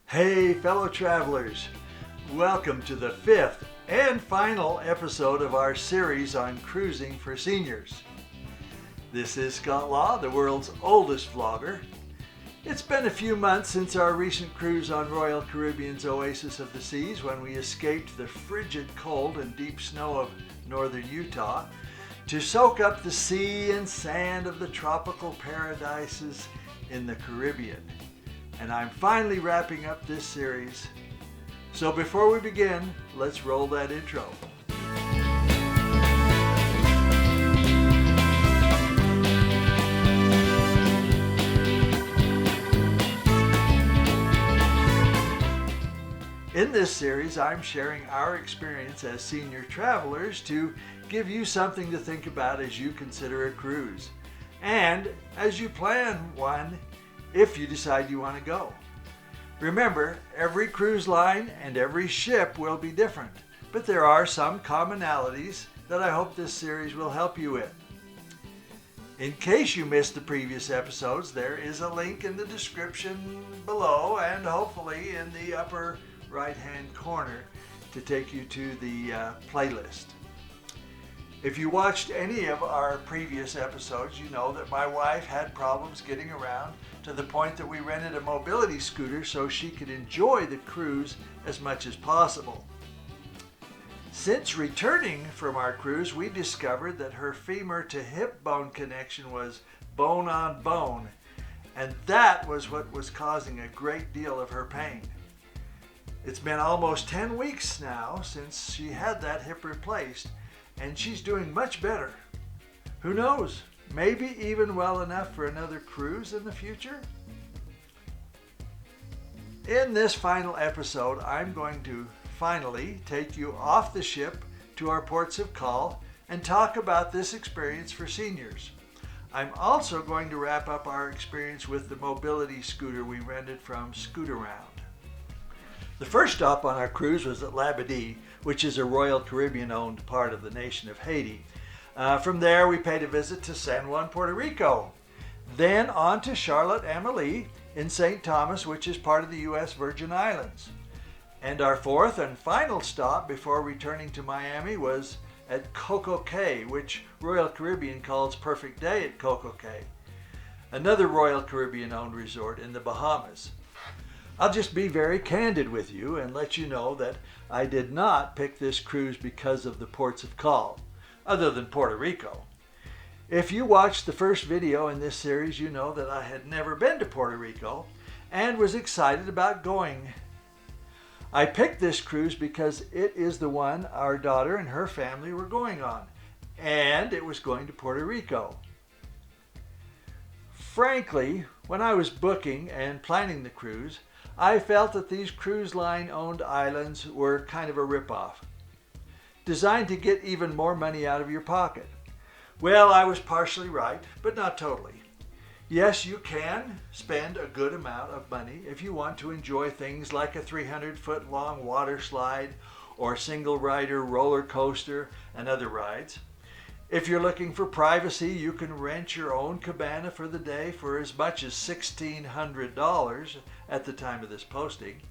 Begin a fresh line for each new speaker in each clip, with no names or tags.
Hey fellow travelers, welcome to the fifth and final episode of our series on cruising for seniors. This is Scott Law, the world's oldest vlogger. It's been a few months since our recent cruise on Royal Caribbean's Oasis of the Seas when we escaped the frigid cold and deep snow of northern Utah to soak up the sea and sand of the tropical paradises in the Caribbean. And I'm finally wrapping up this series. So before we begin, let's roll that intro. In this series, I'm sharing our experience as senior travelers to give you something to think about as you consider a cruise, and as you plan one if you decide you want to go. Remember, every cruise line and every ship will be different, but there are some commonalities that I hope this series will help you with. In case you missed the previous episodes, there is a link in the description below and hopefully in the upper right-hand corner to take you to the playlist. If you watched any of our previous episodes, you know that my wife had problems getting around to the point that we rented a mobility scooter so she could enjoy the cruise as much as possible. Since returning from our cruise, we discovered that her femur to hip bone connection was bone on bone, and that was what was causing a great deal of her pain. It's been almost 10 weeks now since she had that hip replaced, and she's doing much better. Who knows? Maybe even well enough for another cruise in the future? In this final episode, I'm going to finally take you off the ship to our ports of call and talk about this experience for seniors. I'm also going to wrap up our experience with the mobility scooter we rented from Scootaround. The first stop on our cruise was at Labadee, which is a Royal Caribbean-owned part of the nation of Haiti. From there, we paid a visit to San Juan, Puerto Rico. Then on to Charlotte Amolie in St. Thomas, which is part of the U.S. Virgin Islands. And our fourth and final stop before returning to Miami was at Coco Cay, which Royal Caribbean calls Perfect Day at Coco Cay, another Royal Caribbean-owned resort in the Bahamas. I'll just be very candid with you and let you know that I did not pick this cruise because of the ports of call, other than Puerto Rico. If you watched the first video in this series, you know that I had never been to Puerto Rico and was excited about going. I picked this cruise because it is the one our daughter and her family were going on, and it was going to Puerto Rico. Frankly, when I was booking and planning the cruise, I felt that these cruise line-owned islands were kind of a ripoff, designed to get even more money out of your pocket. Well, I was partially right, but not totally. Yes, you can spend a good amount of money if you want to enjoy things like a 300-foot-long water slide or single-rider roller coaster and other rides. If you're looking for privacy, you can rent your own cabana for the day for as much as $1,600 at the time of this posting.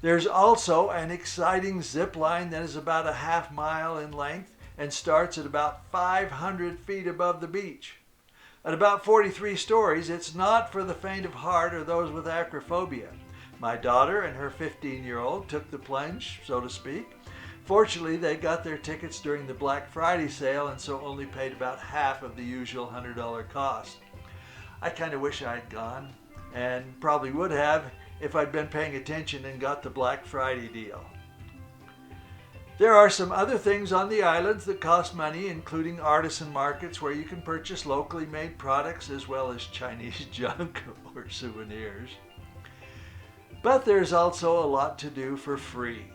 There's also an exciting zip line that is about a half mile in length and starts at about 500 feet above the beach. At about 43 stories, it's not for the faint of heart or those with acrophobia. My daughter and her 15-year-old took the plunge, so to speak. Fortunately, they got their tickets during the Black Friday sale and so only paid about half of the usual $100 cost. I kind of wish I'd gone, and probably would have if I'd been paying attention and got the Black Friday deal. There are some other things on the islands that cost money, including artisan markets where you can purchase locally made products as well as Chinese junk or souvenirs. But there's also a lot to do for free.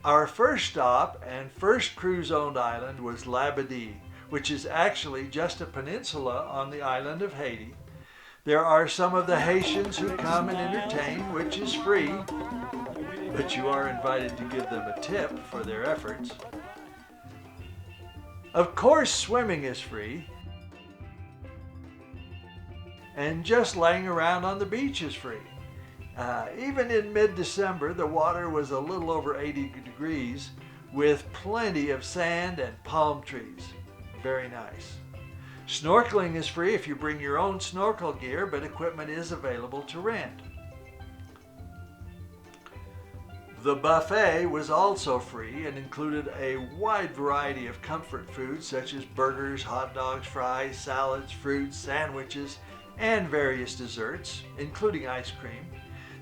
Our first stop and first cruise-owned island was Labadee, which is actually just a peninsula on the island of Haiti. There are some of the Haitians who come and entertain, which is free, but you are invited to give them a tip for their efforts. Of course, swimming is free. and just laying around on the beach is free. Even in mid-December, the water was a little over 80 degrees with plenty of sand and palm trees. Very nice. Snorkeling is free if you bring your own snorkel gear, but equipment is available to rent. The buffet was also free and included a wide variety of comfort foods such as burgers, hot dogs, fries, salads, fruits, sandwiches, and various desserts, including ice cream.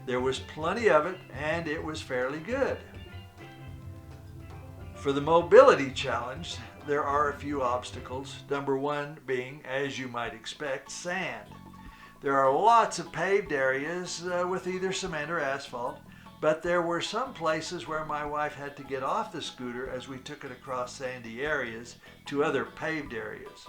There was plenty of it, and it was fairly good. For the mobility challenge, there are a few obstacles. Number one being, as you might expect, sand. There are lots of paved areas with either cement or asphalt, but there were some places where my wife had to get off the scooter as we took it across sandy areas to other paved areas.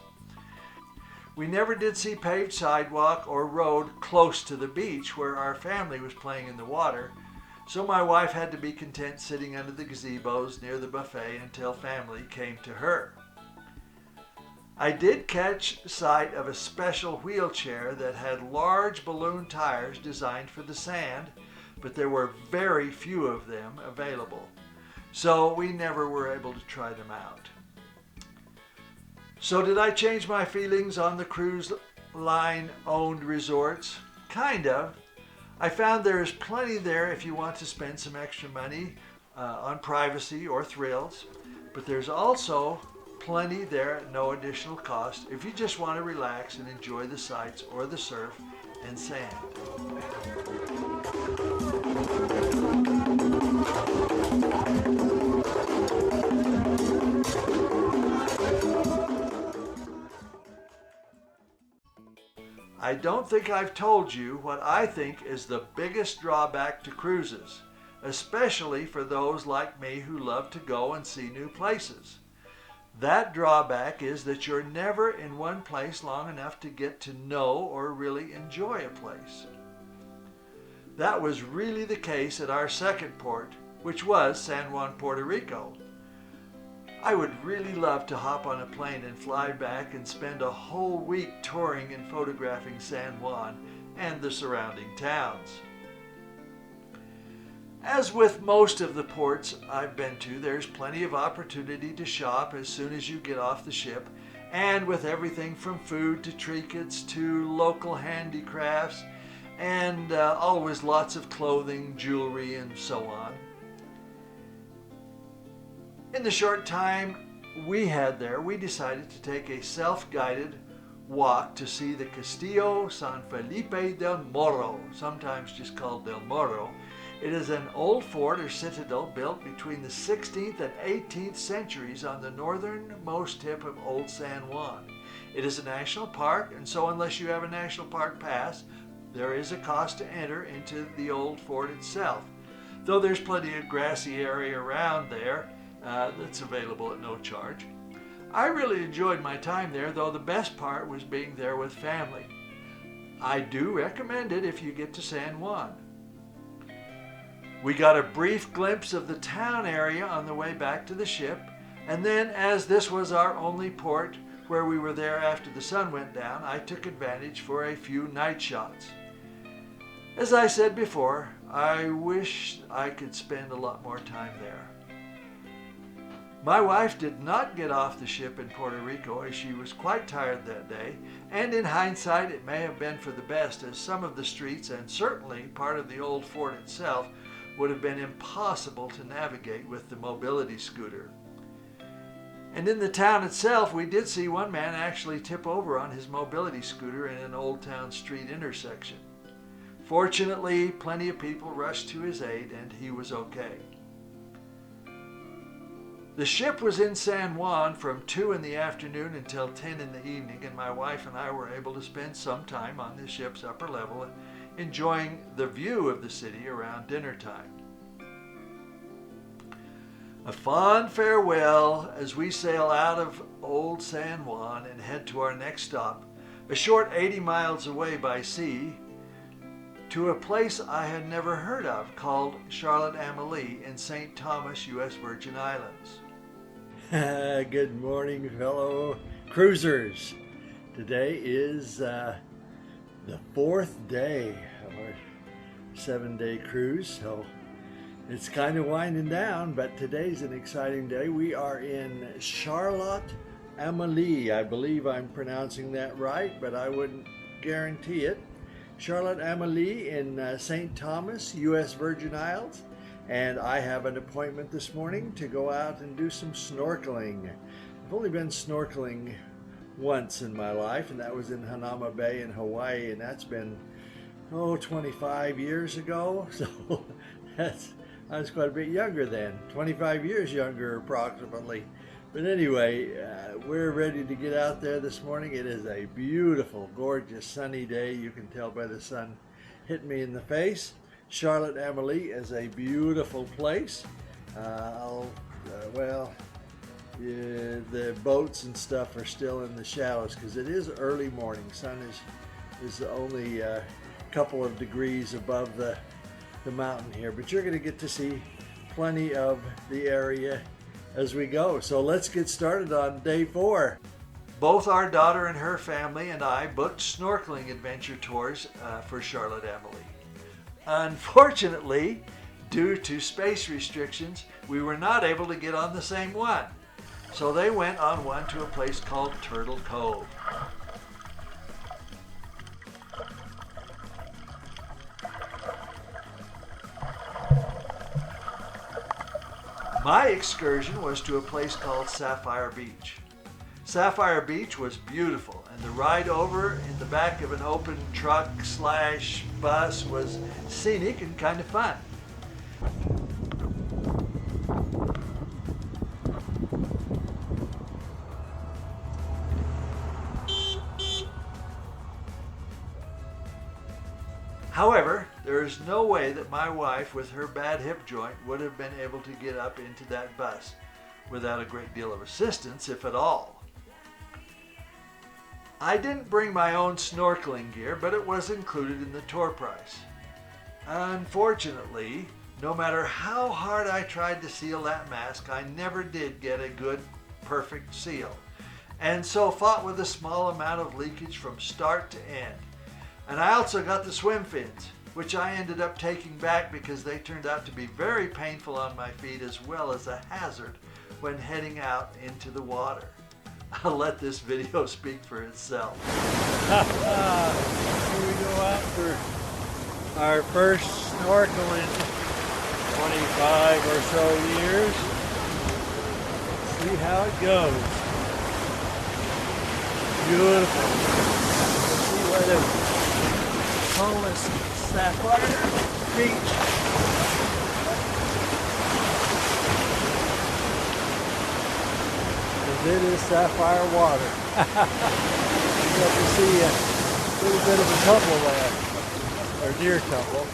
We never did see paved sidewalk or road close to the beach where our family was playing in the water, so my wife had to be content sitting under the gazebos near the buffet until family came to her. I did catch sight of a special wheelchair that had large balloon tires designed for the sand, but there were very few of them available, so we never were able to try them out. So did I change my feelings on the cruise line owned resorts? Kind of. I found there is plenty there if you want to spend some extra money on privacy or thrills, but there's also plenty there at no additional cost if you just want to relax and enjoy the sights or the surf and sand. I don't think I've told you what I think is the biggest drawback to cruises, especially for those like me who love to go and see new places. That drawback is that you're never in one place long enough to get to know or really enjoy a place. That was really the case at our second port, which was San Juan, Puerto Rico. I would really love to hop on a plane and fly back and spend a whole week touring and photographing San Juan and the surrounding towns. As with most of the ports I've been to, there's plenty of opportunity to shop as soon as you get off the ship, and with everything from food to trinkets to local handicrafts, and always lots of clothing, jewelry, and so on. In the short time we had there, we decided to take a self-guided walk to see the Castillo San Felipe del Morro, sometimes just called Del Morro. It is an old fort or citadel built between the 16th and 18th centuries on the northernmost tip of Old San Juan. It is a national park, and so unless you have a national park pass, there is a cost to enter into the old fort itself. Though there's plenty of grassy area around there that's available at no charge. I really enjoyed my time there, though the best part was being there with family. I do recommend it if you get to San Juan. We got a brief glimpse of the town area on the way back to the ship, and then as this was our only port where we were there after the sun went down, I took advantage for a few night shots. As I said before, I wish I could spend a lot more time there. My wife did not get off the ship in Puerto Rico as she was quite tired that day, and in hindsight it may have been for the best, as some of the streets and certainly part of the old fort itself would have been impossible to navigate with the mobility scooter. And in the town itself, we did see one man actually tip over on his mobility scooter in an old town street intersection. Fortunately, plenty of people rushed to his aid and he was okay. The ship was in San Juan from 2 in the afternoon until 10 in the evening, and my wife and I were able to spend some time on the ship's upper level enjoying the view of the city around dinner time. A fond farewell as we sail out of Old San Juan and head to our next stop, a short 80 miles away by sea, to a place I had never heard of called Charlotte Amolie in St. Thomas, U.S. Virgin Islands. Good morning, fellow cruisers. Today is the fourth day of our 7-day cruise, so it's kind of winding down, but today's an exciting day. We are in Charlotte, Amolie. I believe I'm pronouncing that right, but I wouldn't guarantee it. Charlotte Amolie in St. Thomas, U.S. Virgin Isles, and I have an appointment this morning to go out and do some snorkeling. I've only been snorkeling once in my life, and that was in Hanauma Bay in Hawaii, and that's been 25 years ago. So I was quite a bit younger then, 25 years younger approximately. But anyway, we're ready to get out there this morning. It is a beautiful, gorgeous, sunny day. You can tell by the sun hitting me in the face. Charlotte Amolie is a beautiful place. The boats and stuff are still in the shallows because it is early morning. Sun is only a couple of degrees above the mountain here, but you're going to get to see plenty of the area as we go. So let's get started on day 4. Both our daughter and her family and I booked snorkeling adventure tours for Charlotte Amolie. Unfortunately, due to space restrictions, we were not able to get on the same one. So they went on one to a place called Turtle Cove. My excursion was to a place called Sapphire Beach. Sapphire Beach was beautiful, and the ride over in the back of an open truck/bus was scenic and kind of fun. However, there is no way that my wife with her bad hip joint would have been able to get up into that bus without a great deal of assistance, if at all. I didn't bring my own snorkeling gear, but it was included in the tour price. Unfortunately, no matter how hard I tried to seal that mask, I never did get a good, perfect seal, and so fought with a small amount of leakage from start to end. And I also got the swim fins, which I ended up taking back because they turned out to be very painful on my feet as well as a hazard when heading out into the water. I'll let this video speak for itself. Here we go out for our first snorkel in 25 or so years. See how it goes. Beautiful. Let's see where the homeless Sapphire Beach. It is sapphire water. You got to see a little bit of a tumble there, or near tumble.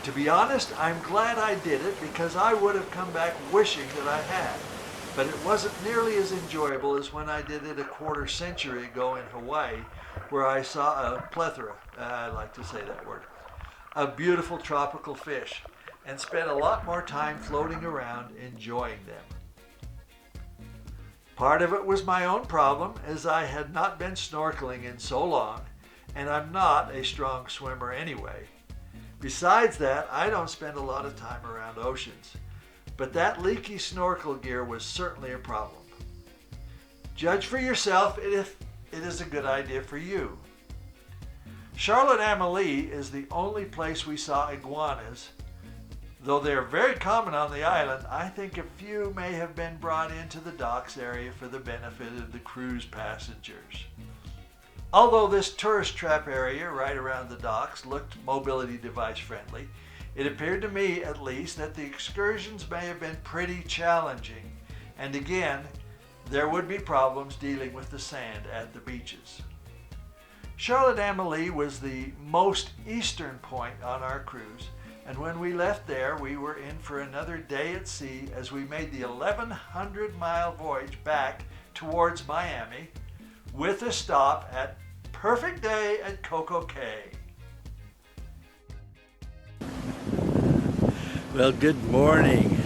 To be honest, I'm glad I did it because I would have come back wishing that I had. But it wasn't nearly as enjoyable as when I did it a quarter century ago in Hawaii, where I saw a plethora, I like to say that word, of beautiful tropical fish, and spent a lot more time floating around enjoying them. Part of it was my own problem, as I had not been snorkeling in so long, and I'm not a strong swimmer anyway. Besides that, I don't spend a lot of time around oceans. But that leaky snorkel gear was certainly a problem. Judge for yourself if it is a good idea for you. Charlotte Amolie is the only place we saw iguanas. Though they are very common on the island, I think a few may have been brought into the docks area for the benefit of the cruise passengers. Although this tourist trap area right around the docks looked mobility device friendly, it appeared to me, at least, that the excursions may have been pretty challenging, and again, there would be problems dealing with the sand at the beaches. Charlotte Amolie was the most eastern point on our cruise, and when we left there, we were in for another day at sea as we made the 1,100-mile voyage back towards Miami, with a stop at Perfect Day at Coco Cay. Well, good morning.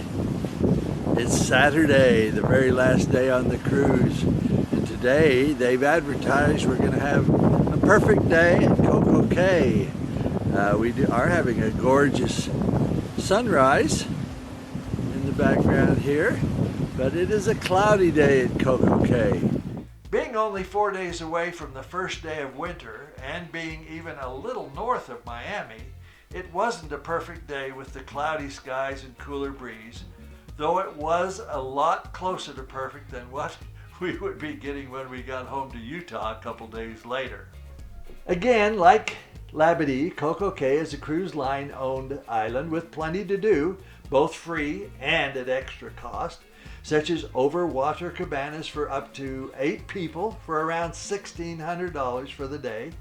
It's Saturday, the very last day on the cruise, and Today they've advertised we're going to have a perfect day at Coco Cay. We are having a gorgeous sunrise in the background here, but it is a cloudy day at Coco Cay. Being only 4 days away from the first day of winter and being even a little north of Miami, it wasn't a perfect day with the cloudy skies and cooler breeze, though it was a lot closer to perfect than what we would be getting when we got home to Utah a couple days later. Again, like Labadee, Coco Cay is a cruise line owned island with plenty to do, both free and at extra cost, such as overwater cabanas for up to 8 people for around $1,600 for the day,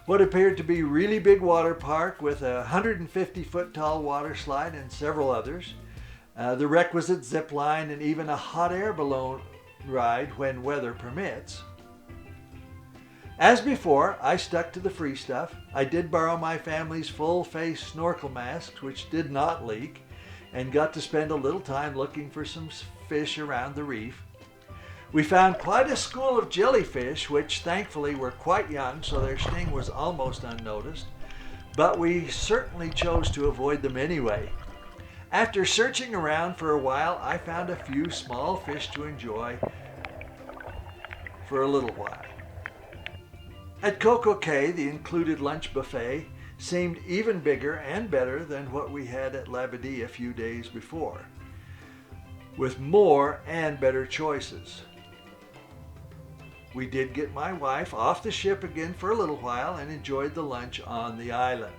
what appeared to be really big water park with a 150-foot tall water slide and several others, the requisite zip line, and even a hot air balloon ride when weather permits. As before, I stuck to the free stuff. I did borrow my family's full-face snorkel masks, which did not leak, and got to spend a little time looking for some fish around the reef. We found quite a school of jellyfish, which thankfully were quite young, so their sting was almost unnoticed, but we certainly chose to avoid them anyway. After searching around for a while, I found a few small fish to enjoy for a little while. At Coco Cay, the included lunch buffet seemed even bigger and better than what we had at Labadee a few days before, with more and better choices. We did get my wife off the ship again for a little while and enjoyed the lunch on the island.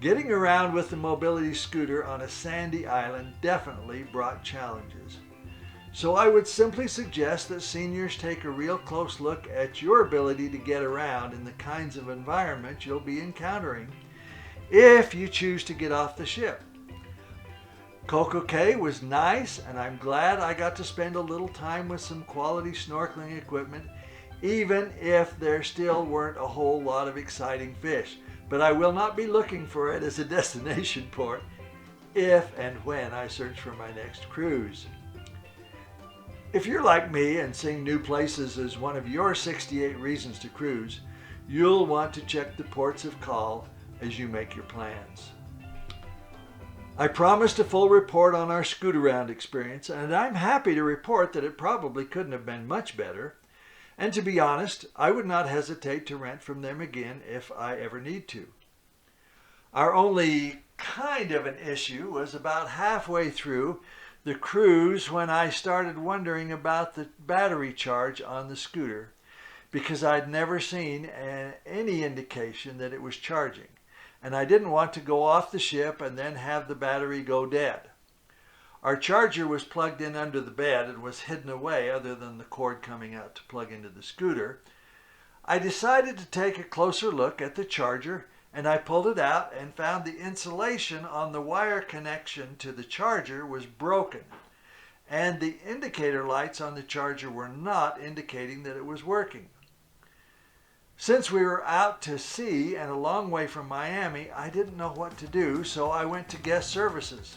Getting around with the mobility scooter on a sandy island definitely brought challenges. So I would simply suggest that seniors take a real close look at your ability to get around in the kinds of environments you'll be encountering if you choose to get off the ship. Coco Cay was nice, and I'm glad I got to spend a little time with some quality snorkeling equipment, even if there still weren't a whole lot of exciting fish. But I will not be looking for it as a destination port if and when I search for my next cruise. If you're like me and seeing new places is one of your 68 reasons to cruise, you'll want to check the ports of call as you make your plans. I promised a full report on our Scootaround experience, and I'm happy to report that it probably couldn't have been much better. And to be honest, I would not hesitate to rent from them again if I ever need to. Our only kind of an issue was about halfway through the cruise when I started wondering about the battery charge on the scooter, because I'd never seen any indication that it was charging, and I didn't want to go off the ship and then have the battery go dead. Our charger was plugged in under the bed and was hidden away other than the cord coming out to plug into the scooter. I decided to take a closer look at the charger, and I pulled it out and found the insulation on the wire connection to the charger was broken, and the indicator lights on the charger were not indicating that it was working. Since we were out to sea and a long way from Miami, I didn't know what to do, so I went to guest services.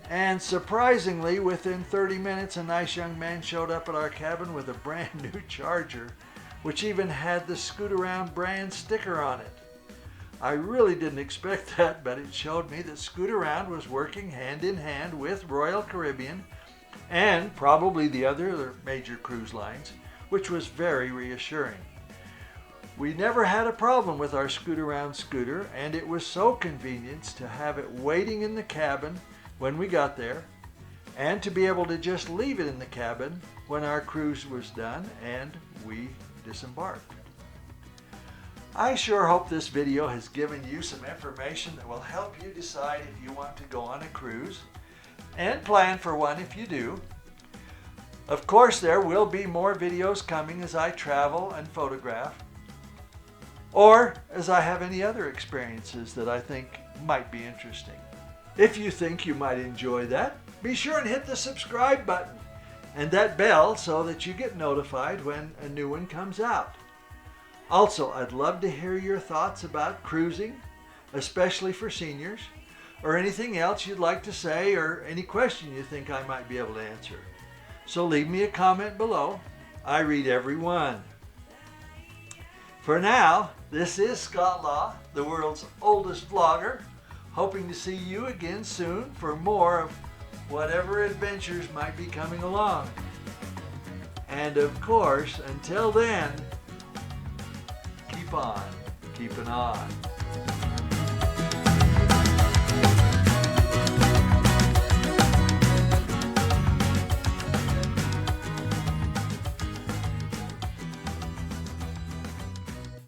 And surprisingly, within 30 minutes, a nice young man showed up at our cabin with a brand new charger, which even had the Scootaround brand sticker on it. I really didn't expect that, but it showed me that Scootaround was working hand in hand with Royal Caribbean and probably the other major cruise lines, which was very reassuring. We never had a problem with our Scootaround scooter, and it was so convenient to have it waiting in the cabin when we got there, and to be able to just leave it in the cabin when our cruise was done and we disembarked. I sure hope this video has given you some information that will help you decide if you want to go on a cruise and plan for one if you do. Of course, there will be more videos coming as I travel and photograph, or as I have any other experiences that I think might be interesting. If you think you might enjoy that, be sure and hit the subscribe button and that bell so that you get notified when a new one comes out. Also, I'd love to hear your thoughts about cruising, especially for seniors, or anything else you'd like to say, or any question you think I might be able to answer. So leave me a comment below. I read every one. For now, this is Scott Law, the world's oldest vlogger, hoping to see you again soon for more of whatever adventures might be coming along. And of course, until then, keep on keeping on.